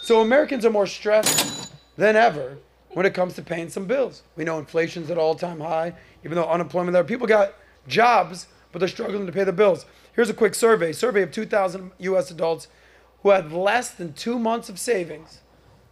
So Americans are more stressed than ever when it comes to paying some bills. We know inflation's at an all-time high, even though unemployment there. People got jobs, but they're struggling to pay the bills. Here's a quick survey of 2,000 U.S. adults who had less than 2 months of savings.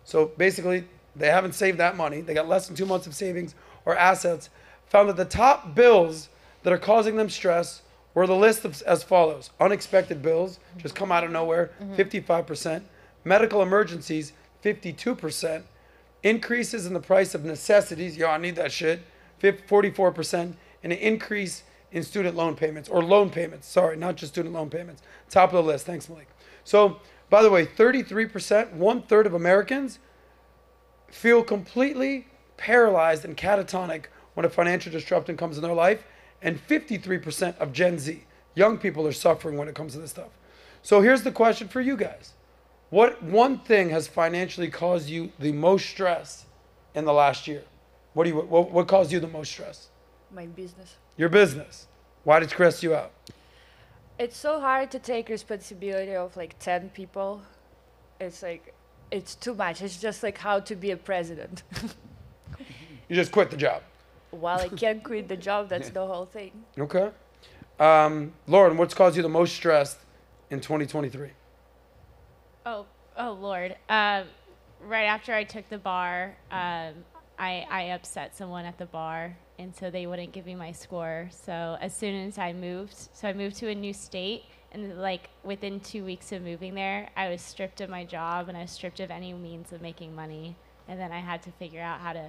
So basically, they haven't saved that money. They got less than 2 months of savings or assets. Found that the top bills that are causing them stress were the list of, as follows. Unexpected bills, just come out of nowhere, 55%. Medical emergencies, 52%. Increases in the price of necessities, yo, I need that shit, 44%. And an increase in student loan payments, or loan payments, sorry, not just student loan payments. Top of the list, thanks Malik. So, by the way, 33%, 1/3 of Americans feel completely paralyzed and catatonic when a financial disruption comes in their life, and 53% of Gen Z, young people, are suffering when it comes to this stuff. So here's the question for you guys. What one thing has financially caused you the most stress in the last year? What caused you the most stress? My business. Your business. Why did it stress you out? It's so hard to take responsibility of like 10 people. It's like, it's too much. It's just like how to be a president. You just quit the job. While I can't quit the job, that's the whole thing. Okay. Lauren, what's caused you the most stress in 2023? Oh Lord. Right after I took the bar, I upset someone at the bar, and so they wouldn't give me my score. So as soon as I moved to a new state, and like within 2 weeks of moving there, I was stripped of my job and I was stripped of any means of making money. And then I had to figure out how to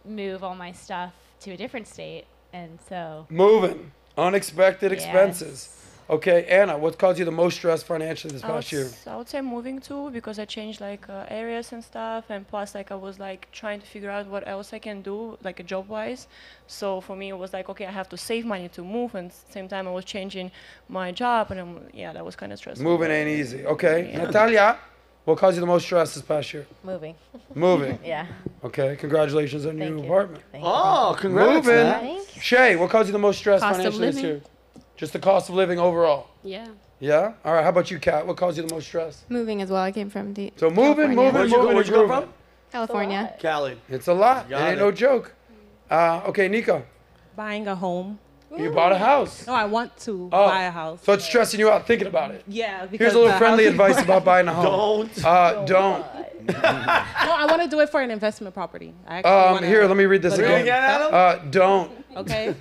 move all my stuff to a different state. And so moving, unexpected expenses. Okay, Anna, what caused you the most stress financially this past year? I would say moving too, because I changed like areas and stuff, and plus like I was like trying to figure out what else I can do, like job-wise. So for me, it was like, okay, I have to save money to move, and at the same time I was changing my job, and that was kind of stressful. Moving ain't easy. Okay, Natalia, what caused you the most stress this past year? Moving. Moving. Yeah. Okay, congratulations on your new apartment. Oh, congrats. Moving. Shay, what caused you the most stress Cost of financially this living. year? Just the cost of living overall. Yeah. Yeah? All right, how about you, Kat? What caused you the most stress? Moving as well. I came from So moving. Where'd you go from? California. Cali. It's a lot. It ain't no joke. Okay, Nico. Buying a home. You bought a house. No, I want to buy a house. So it's stressing you out thinking about it. Yeah. Because here's a little friendly advice about buying a home. Don't. No, I want to do it for an investment property. I actually here, let me read this again. Don't. Okay.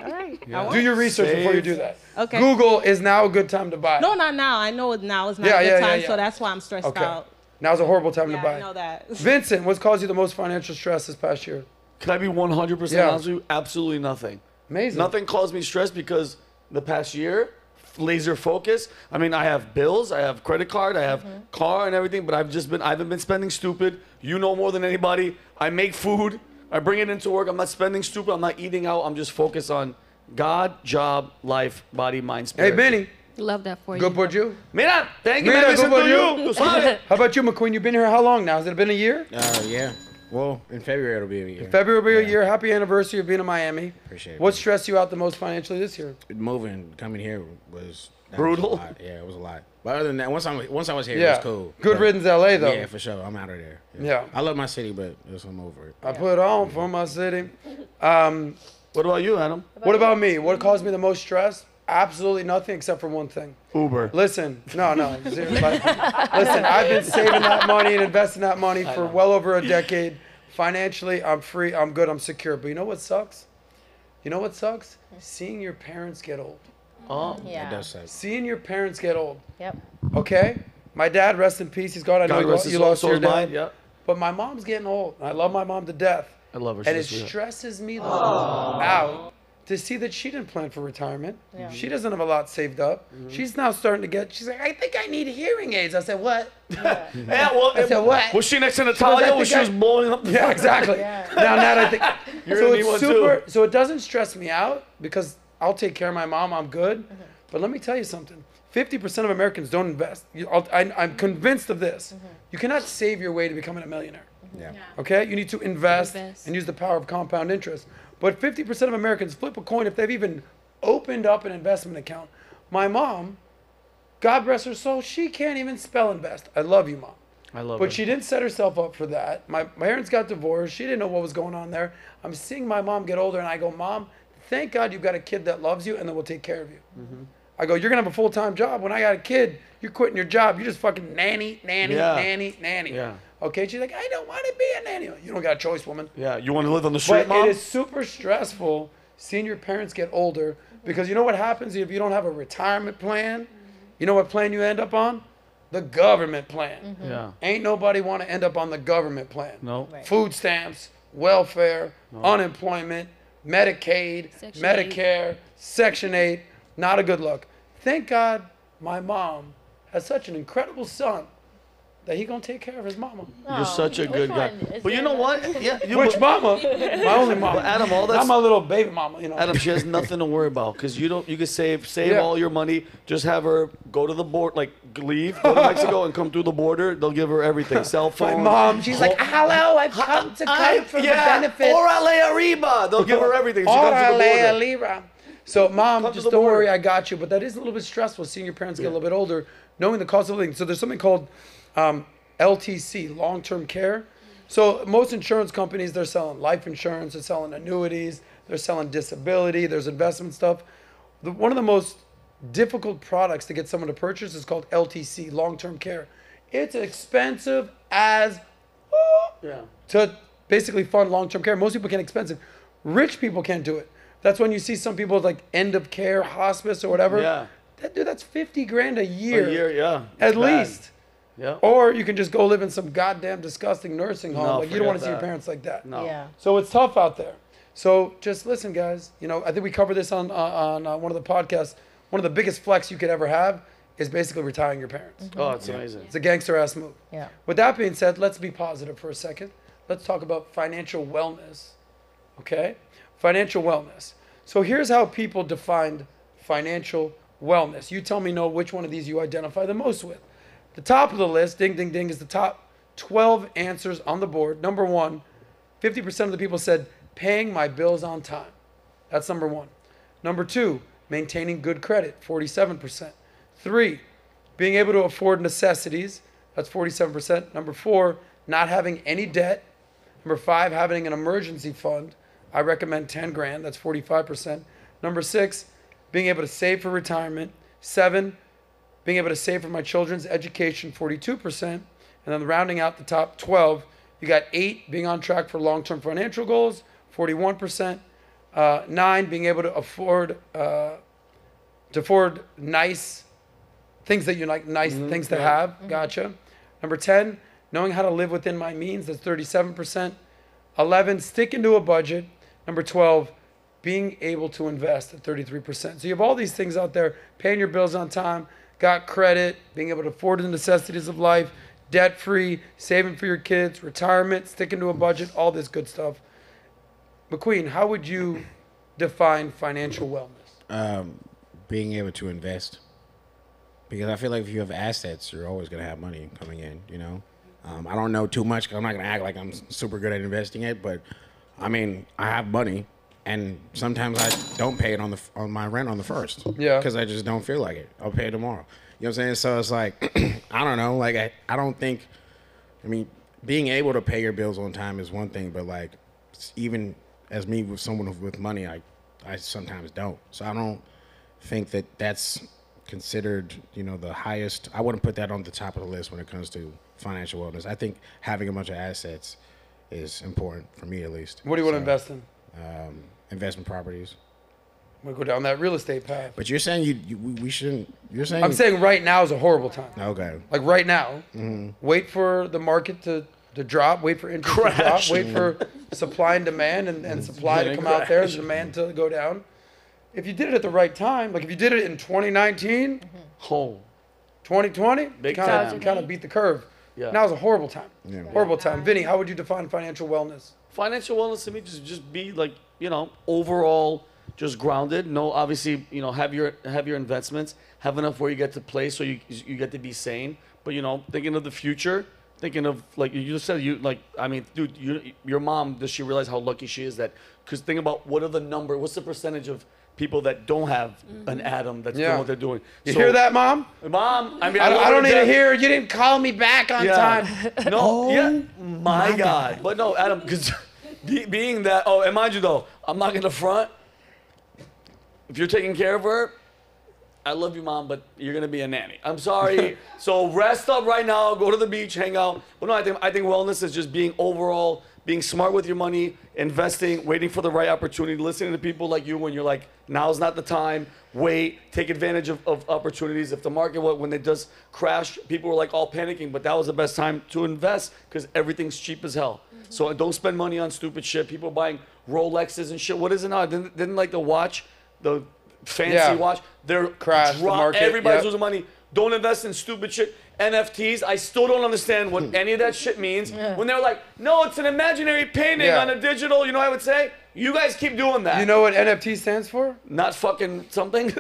All right. Yeah. Do your research before you do that. Okay. Google is now a good time to buy. No, not now. I know now is not a good time, so that's why I'm stressed out. Now's a horrible time to buy. I know that. Vincent, what's caused you the most financial stress this past year? Can I be 100% honest with you? Absolutely nothing. Amazing. Nothing caused me stress because the past year, laser focus. I mean, I have bills, I have credit card, I have car and everything, but I haven't been spending stupid. You know more than anybody. I make food. I bring it into work. I'm not spending stupid. I'm not eating out. I'm just focused on God, job, life, body, mind, spirit. Hey, Benny. Love that for you. Good por you. Mira, thank you, man. Listen to you. How about you, McQueen? You've been here how long now? Has it been a year? Yeah. Well, in February it'll be a year. In February will be a year. Happy anniversary of being in Miami. Appreciate it. What stressed you out the most financially this year? Moving, coming here was brutal. Was yeah, it was a lot. But other than that, once I was here, it was cool. Good riddance, LA though. Yeah, for sure. I'm out of there. Yeah. I love my city, but I'm over it. I put on for my city. What about you, Adam? What about me? What caused me the most stress? Absolutely nothing except for one thing. Uber. Listen, no. Listen, I've been saving that money and investing that money for well over a decade. Financially, I'm free, I'm good, I'm secure. But you know what sucks? Seeing your parents get old. Oh, yeah. That does suck. Seeing your parents get old. Yep. Okay? My dad, rest in peace, he's gone. I know you lost your dad. Yep. But my mom's getting old. I love my mom to death. I love her. And it stresses me out to see that she didn't plan for retirement. Yeah. She doesn't have a lot saved up. She's now starting to she's like, I think I need hearing aids. I said, what? I said, what? Was she next to Natalia when she was blowing up the Yeah, exactly. Now I think, so it doesn't stress me out because I'll take care of my mom, I'm good. But let me tell you something. 50% of Americans don't invest. I'm convinced of this. You cannot save your way to becoming a millionaire. Yeah. Okay? You need to invest and use the power of compound interest. But 50% of Americans flip a coin if they've even opened up an investment account. My mom, God bless her soul, she can't even spell invest. I love you, Mom. I love But it. she didn't set herself up for that. My parents got divorced. She didn't know what was going on there. I'm seeing my mom get older, and I go, Mom, thank God you've got a kid that loves you and that will take care of you. I go, you're going to have a full-time job. When I got a kid, you're quitting your job. You just fucking nanny. Yeah. Okay? She's like, I don't want to be a nanny. You don't got a choice, woman. Yeah, you want to live on the street, But Mom? it is super stressful seeing your parents get older because you know what happens if you don't have a retirement plan? You know what plan you end up on? The government plan. Yeah. Ain't nobody want to end up on the government plan. No. Right. Food stamps, welfare, unemployment, Medicaid, Section Medicare, Section 8. Not a good look. Thank God my mom has such an incredible son that he gonna take care of his mama. You're such a good guy. one? Is But you there know a- what? Yeah. Which mama? My only mama. But Adam, all Not that's my little baby mama, you know. Adam, she has nothing to worry about because you can save Yeah. all your money. Just have her go to the board, like leave, go to Mexico and come through the border. They'll give her everything, cell My phone. mom, she's like, hello, I've come to come for the benefits. Orale arriba. They'll give her everything. She comes to the Orale border. Lira. So, Mom, Come to just the don't border. worry, I got you. But that is a little bit stressful seeing your parents get a little bit older, knowing the cost of living. So there's something called LTC, long-term care. So most insurance companies, they're selling life insurance, they're selling annuities, they're selling disability, there's investment stuff. One of the most difficult products to get someone to purchase is called LTC, long-term care. It's expensive as Yeah. to basically fund long-term care. Most people can't expensive. Rich people can't do it. That's when you see some people with like end of care, hospice or whatever. Yeah. That's 50 grand a year. A year, yeah. At It's bad. least. Yeah. Or you can just go live in some goddamn disgusting nursing home. No, Like you don't want to see forget your that. parents like that. No. Yeah. So it's tough out there. So just listen, guys. You know, I think we covered this on one of the podcasts. One of the biggest flex you could ever have is basically retiring your parents. Oh, it's amazing. It's a gangster ass move. Yeah. With that being said, let's be positive for a second. Let's talk about financial wellness. Okay? Financial wellness. So here's how people defined financial wellness. You tell me, no, which one of these you identify the most with. The top of the list, ding, ding, ding, is the top 12 answers on the board. Number one, 50% of the people said paying my bills on time. That's number one. Number two, maintaining good credit, 47%. Three, being able to afford necessities, that's 47%. Number four, not having any debt. Number five, having an emergency fund. I recommend 10 grand, that's 45%. Number six, being able to save for retirement. Seven, being able to save for my children's education, 42%. And then rounding out the top 12, you got 8, being on track for long-term financial goals, 41%. 9, being able to afford nice things that you like, nice things to have. Gotcha. Number 10, knowing how to live within my means, that's 37%. 11, sticking to a budget. Number 12, being able to invest at 33%. So you have all these things out there, paying your bills on time, got credit, being able to afford the necessities of life, debt-free, saving for your kids, retirement, sticking to a budget, all this good stuff. McQueen, how would you define financial wellness? Being able to invest. Because I feel like if you have assets, you're always going to have money coming in, you know? I don't know too much because I'm not going to act like I'm super good at investing it, but I mean, I have money and sometimes I don't pay it on my rent on the first. Yeah. Because I just don't feel like it. I'll pay it tomorrow. You know what I'm saying? So it's like, I don't know. Like, I don't think, I mean, being able to pay your bills on time is one thing, but like, even as me with someone with money, I sometimes don't. So I don't think that that's considered, you know, the highest. I wouldn't put that on the top of the list when it comes to financial wellness. I think having a bunch of assets is important for me, at least. What do you want to invest in? Investment properties. I'm going to go down that real estate path. But you're saying we shouldn't. You're saying I'm saying right now is a horrible time. okay. Like right now, wait for the market to drop, wait for interest to drop, wait for supply and demand and supply to come out there and demand to go down. If you did it at the right time, like if you did it in 2019, Oh. 2020, Big kind time. of beat the curve. Yeah. Now is a horrible time. Yeah. Horrible time. Vinny, how would you define financial wellness? Financial wellness to me just be like, you know, overall just grounded. No, obviously, you know, have your investments, have enough where you get to play so you get to be sane. But you know, thinking of the future, thinking of like you just said, I mean, dude, your mom, does she realize how lucky she is that? Because think about what's the percentage of people that don't have an Adam that's doing what they're doing. You hear that, Mom? Mom, I mean, I don't need to hear. You didn't call me back on time. No, my God. But no, Adam, because being that, and mind you though, I'm not gonna front. If you're taking care of her, I love you, Mom, but you're gonna be a nanny. I'm sorry. So rest up right now. Go to the beach, hang out. But no, I think wellness is just being smart with your money, investing, waiting for the right opportunity, listening to people like you when you're like, now's not the time. Wait, take advantage of opportunities. If the market, when it does crash, people were like all panicking, but that was the best time to invest because everything's cheap as hell. So don't spend money on stupid shit. People buying Rolexes and shit. What is it now? Didn't like the watch, the fancy watch, they're crashed the market. Everybody's losing money. Don't invest in stupid shit. NFTs, I still don't understand what any of that shit means. When they're like, no, it's an imaginary painting on a digital, you know what I would say? You guys keep doing that. You know what NFT stands for? Not fucking something?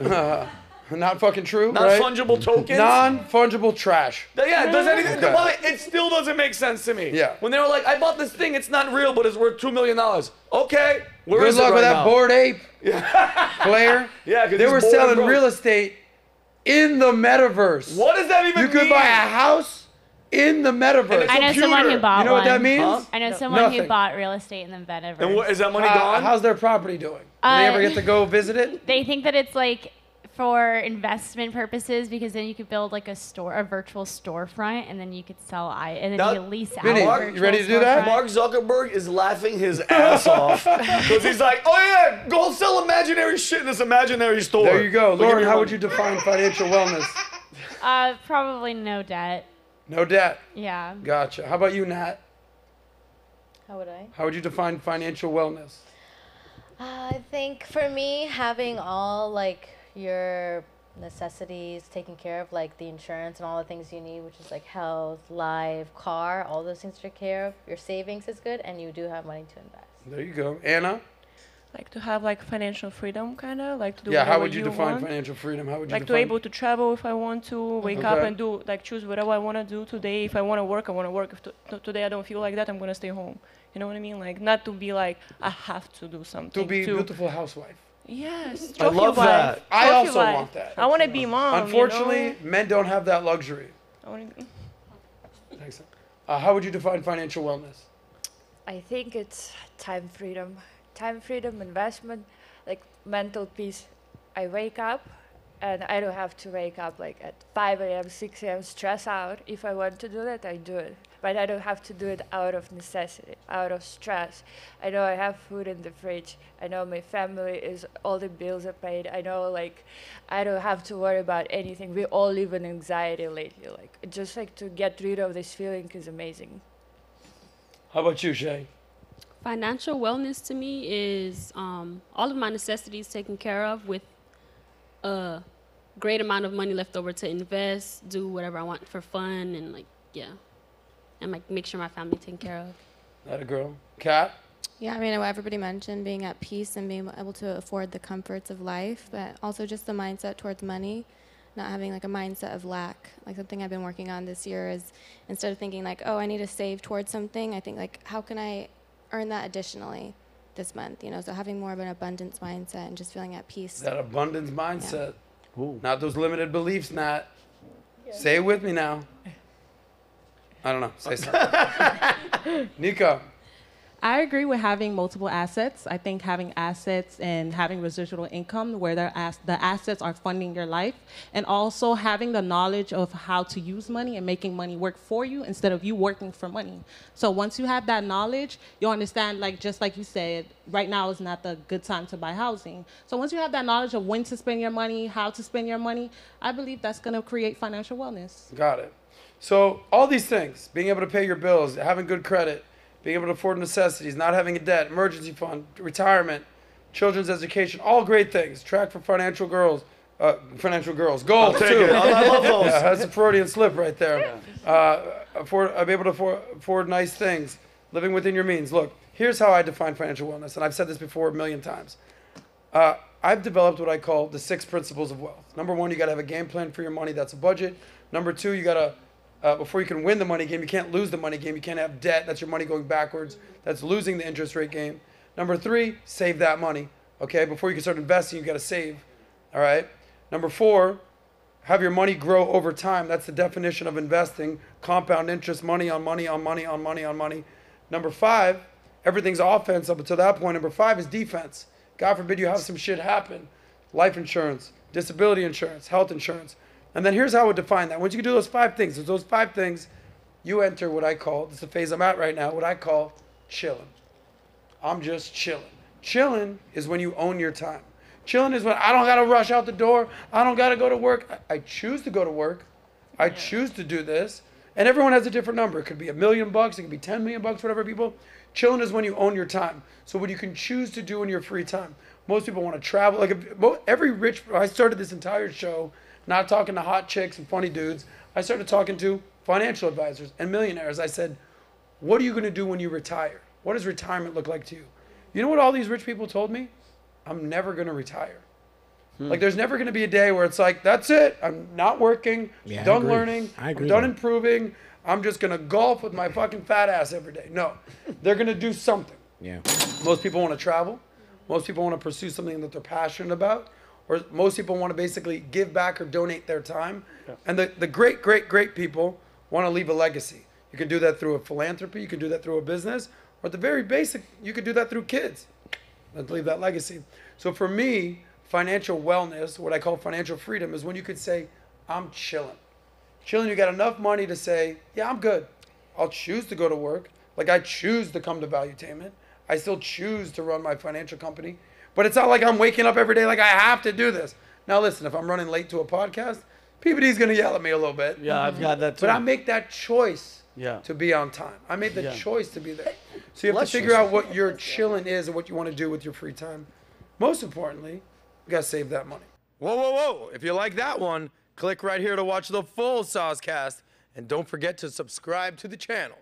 Not fucking true, Not fungible tokens? Non-fungible trash. Yeah, does anything, it still doesn't make sense to me. Yeah. When they were like, I bought this thing, it's not real, but it's worth $2 million. Okay, where Good is it luck right with that now? Bored Ape player. Yeah, because they were selling real estate in the metaverse. What does that even mean? You could buy a house in the metaverse. I know someone who bought one. You know what that means? Huh? I know someone who Nothing. bought real estate in the metaverse. And is that money gone? How's their property doing? Do they ever get to go visit it? They think that it's like for investment purposes because then you could build like a virtual storefront, and then you could sell and then you could lease out. Vinny, a you ready to do that? Mark Zuckerberg is laughing his ass off because he's like, oh yeah, go sell imaginary shit in this imaginary store. There you go. Look at Lauren, your how money. would you define financial wellness? Probably no debt. No debt. Yeah. Gotcha. How about you, Nat? How would I? How would you define financial wellness? I think for me, having all like your necessities taken care of, like the insurance and all the things you need, which is like health, life, car, all those things to take care of. Your savings is good, and you do have money to invest. There you go. Anna? Like to have like financial freedom, kind of like to do Yeah, whatever how would you define want. financial freedom? How would you Like to define able to travel if I want to, wake up Okay. and do like choose whatever I want to do today. If I want to work, I want to work. If today I don't feel like that, I'm gonna stay home. You know what I mean? Like not to be like I have to do something. to be a beautiful housewife? Yes, I trophy love wife. that. I Trophy also wife. want that. I want to be mom. Unfortunately, you men don't have that luxury. know? Thanks. How would you define financial wellness? I think it's time freedom. Time freedom, investment, like mental peace. I wake up and I don't have to wake up like at 5 a.m., 6 a.m., stress out. If I want to do that, I do it. But I don't have to do it out of necessity, out of stress. I know I have food in the fridge. I know my family all the bills are paid. I know like I don't have to worry about anything. We all live in anxiety lately. Like just like to get rid of this feeling is amazing. How about you, Shay? Financial wellness to me is all of my necessities taken care of with a great amount of money left over to invest, do whatever I want for fun, and like, yeah. And like make sure my family taken care of. That a girl. Kat? Yeah, I mean, what everybody mentioned, being at peace and being able to afford the comforts of life, but also just the mindset towards money, not having like a mindset of lack. Like something I've been working on this year is instead of thinking like, oh, I need to save towards something, I think like, how can I earn that additionally this month? You know, so having more of an abundance mindset and just feeling at peace. That abundance mindset. Not those limited beliefs, Nat. Say it with me now. I don't know. Say something. Nico. I agree with having multiple assets. I think having assets and having residual income where the assets are funding your life, and also having the knowledge of how to use money and making money work for you instead of you working for money. So once you have that knowledge, you understand, like just like you said, right now is not the good time to buy housing. So once you have that knowledge of when to spend your money, how to spend your money, I believe that's going to create financial wellness. Got it. So all these things, being able to pay your bills, having good credit, being able to afford necessities, not having a debt, emergency fund, retirement, children's education, all great things. Track for financial goals too. I love those. Yeah, that's a Freudian slip right there. Be able to afford nice things, living within your means. Look, here's how I define financial wellness, and I've said this before a million times. I've developed what I call the 6 principles of wealth. Number 1, you got to have a game plan for your money. That's a budget. Number 2, you got to before you can win the money game, you can't lose the money game. You can't have debt. That's your money going backwards. That's losing the interest rate game. Number 3, save that money. Okay, before you can start investing, you got to save. All right. Number 4, have your money grow over time. That's the definition of investing. Compound interest, money on money on money on money on money. Number 5, everything's offense up until that point. Number 5 is defense. God forbid you have some shit happen. Life insurance, disability insurance, health insurance. And then here's how I would define that. Once you can do those 5 things, with those 5 things, you enter what I call, this is the phase I'm at right now, what I call chilling. I'm just chilling. Chilling is when you own your time. Chilling is when I don't got to rush out the door. I don't got to go to work. I choose to go to work. I choose to do this. And everyone has a different number. It could be $1 million. It could be $10 million, whatever, people. Chilling is when you own your time. So what you can choose to do in your free time. Most people want to travel. Every rich, I started this entire show not talking to hot chicks and funny dudes. I started talking to financial advisors and millionaires. I said, what are you going to do when you retire? What does retirement look like to you? You know what all these rich people told me? I'm never going to retire. Like, there's never going to be a day where it's like, that's it. I'm not working. I'm done learning. I'm done improving. I'm just going to golf with my fucking fat ass every day. No, they're going to do something. Yeah. Most people want to travel. Most people want to pursue something that they're passionate about. Or most people want to basically give back or donate their time. Yeah. And the great, great, great people want to leave a legacy. You can do that through a philanthropy. You can do that through a business. Or at the very basic, you could do that through kids and leave that legacy. So for me, financial wellness, what I call financial freedom, is when you could say, I'm chilling. Chilling, you got enough money to say, yeah, I'm good. I'll choose to go to work. Like, I choose to come to Valuetainment. I still choose to run my financial company. But it's not like I'm waking up every day like I have to do this. Now listen, if I'm running late to a podcast, PBD's going to yell at me a little bit. Yeah, I've got that too. But I make that choice to be on time. I made the choice to be there. So you have to figure out what your chilling is and what you want to do with your free time. Most importantly, you got to save that money. Whoa, whoa, whoa. If you like that one, click right here to watch the full SOSCAST. And don't forget to subscribe to the channel.